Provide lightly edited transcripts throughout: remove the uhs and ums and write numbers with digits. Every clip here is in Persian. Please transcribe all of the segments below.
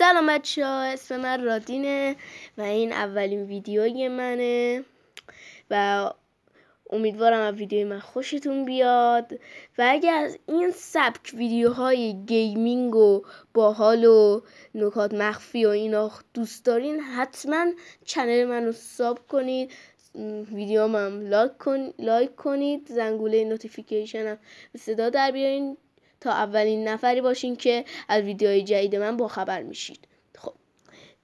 سلام بچه‌ها، اسم من رادینه و این اولین ویدیوی منه و امیدوارم از ویدیوی من خوشتون بیاد. و اگه از این سبک ویدیوهای گیمینگ و باحال و نکات مخفی و اینا دوست دارین، حتما چنل منو ساب کنید، ویدیومم لایک کنید، زنگوله نوتیفیکیشن هم به صدا در بیارین تا اولین نفری باشین که از ویدیوهای جدید من با خبر میشید. خب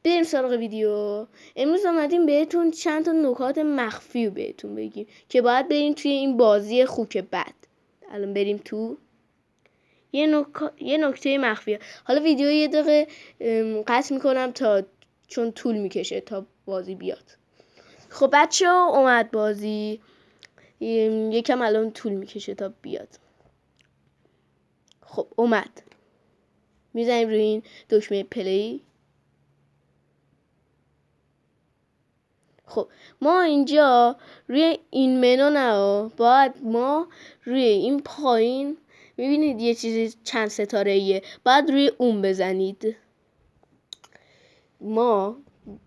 بریم سراغ ویدیو. امروز اومدیم بهتون چند تا نکات مخفی رو بهتون بگیم که باید بریم توی این بازی خوک بد. الان بریم تو یه نکته مخفیه. حالا ویدیو یه دقیقه قطع میکنم تا چون طول میکشه تا بازی بیاد. خب بچه ها اومد بازی، یکم الان طول میکشه تا بیاد. خب اومد، میزنیم روی این دکمه پلی. خب ما اینجا روی این منو نه، باید ما روی این پایین میبینید یه چیزی چند ستاره ایه، باید روی اون بزنید. ما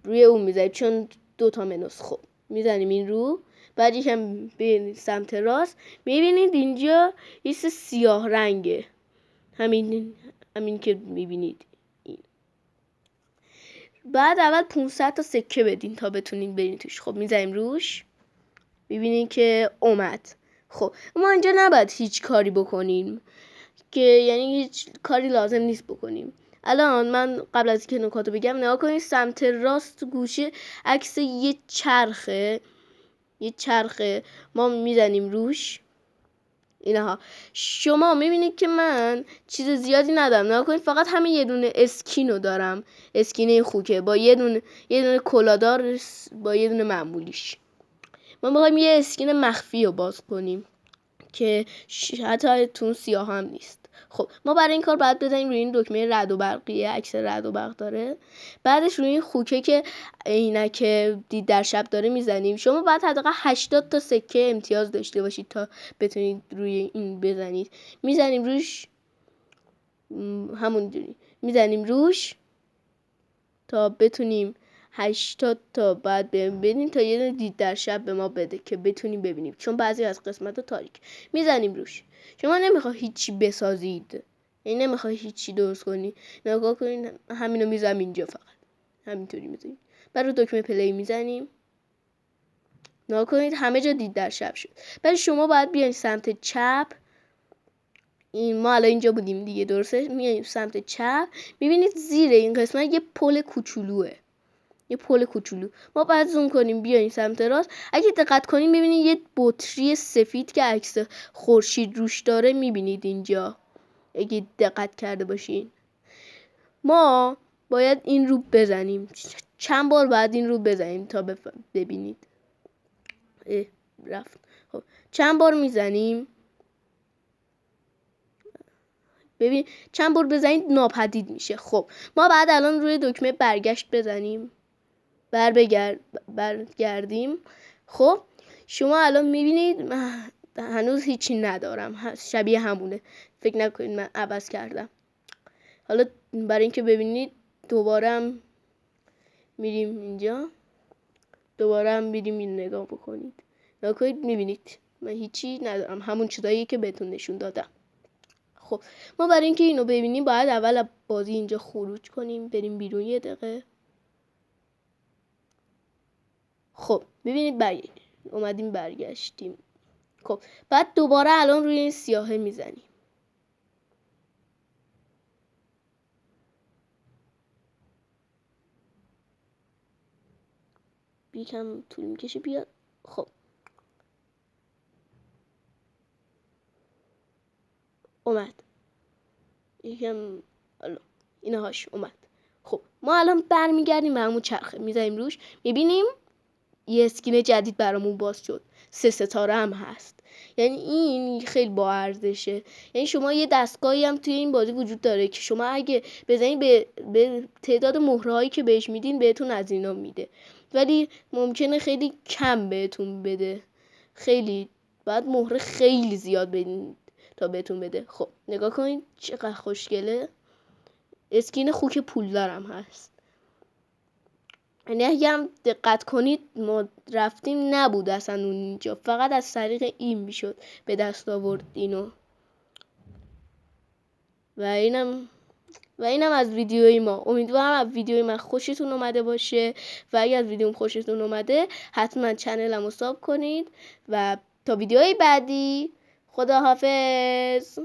روی اون میزنیم چون دوتا منوست. خب میزنیم این رو، بعد یکم به سمت راست میبینید اینجا یه سیاه رنگه، همین که میبینید. بعد اول 500 تا سکه بدین تا بتونین برین توش. خب میزنیم روش، ببینین که اومد. خب ما اینجا نباید هیچ کاری بکنیم، که یعنی هیچ کاری لازم نیست بکنیم. الان من قبل از اینکه نکاتو بگم نگاه کنید، سمت راست گوشه عکس یه چرخه ما میزنیم روش. اینها شما میبینید که من چیز زیادی ندارم، نگاه کنید فقط همین یه دونه اسکینو دارم، اسکین خوکه با یه دونه کلادار با یه دونه معمولیش. ما میخوایم یه اسکین مخفی رو باز کنیم که حتی تون سیاه هم نیست. خب ما برای این کار باید بزنیم روی این دکمه رعد و برقیه، عکس رعد و برق داره، بعدش روی این خوکه که عینک دید در شب داره میزنیم. شما باید حداقل 80 تا سکه امتیاز داشته باشید تا بتونید روی این بزنید. میزنیم روش، همونجوری میزنیم روش تا بتونیم 80 تا بعد ببینیم تا یه دید در شب به ما بده که بتونیم ببینیم، چون بعضی از قسمت تاریک. میزنیم روش. شما نمیخواد هیچی بسازید، یعنی نمیخواد هیچی درست کنی، نگاه کنین همینو میذارم اینجا، فقط همینطوری میذاریم. بعد رو دکمه پلی میزنیم، نگاه کنید همه جا دید در شب شد. بعد شما باید بیاین سمت چپ. این ما الان اینجا بودیم دیگه، درسته؟ میایم سمت چپ، میبینید زیر این قسمت یه پل کوچولوه، یه پل کوچولو. ما باید زوم کنیم بیایم سمت راست. اگه دقت کنیم میبینید یه بطری سفید که عکس خورشید روش داره، میبینید اینجا اگه دقت کرده باشین. ما باید این رو بزنیم، چند بار باید این رو بزنیم تا ببینید. رفت. خب چند بار میزنیم، ببین چند بار بزنید ناپدید میشه. خب ما بعد الان روی دکمه برگشت بزنیم، برگردیم. خب شما الان میبینید من هنوز هیچی ندارم، شبیه همونه، فکر نکنید من عوض کردم. حالا برای اینکه ببینید دوباره میریم اینجا، دوباره میریم این نگاه بکنید، نگاه کنید میبینید من هیچی ندارم، همون چیزایی که بهتون نشون دادم. خب ما برای اینکه اینو ببینیم باید اول بازی اینجا خروج کنیم، بریم بیرون یه دقیقه. خب ببینید اومدیم برگشتیم. خب بعد دوباره الان روی این سیاهه میزنیم. یکم طول میکشه بیاد. خب اومد، یکم اینهاش اومد. خب ما الان برمیگردیم به همون چرخه، میزنیم روش، میبینیم یه اسکین جدید برامون باز شد، 3 ستاره هم هست. یعنی این خیلی با ارزشه. یعنی شما یه دستگاهی هم توی این بازی وجود داره که شما اگه بزنید به تعداد مهرهایی که بهش میدین بهتون از اینا میده، ولی ممکنه خیلی کم بهتون بده. خیلی باید مهره خیلی زیاد بدین تا بهتون بده. خب نگاه کنید چقدر خوشگله. اسکین خوک پولدارم هست. یعنی اگه هم دقت کنید ما رفتیم نبود اصلا اون اینجا، فقط از طریق این میشد به دست آورد اینو. و اینم از ویدیوی ما. امیدوارم از ویدیوی من خوشتون اومده باشه و اگه از ویدیوم خوشتون اومده حتما چنلمو ساب کنید و تا ویدیوی بعدی خداحافظ.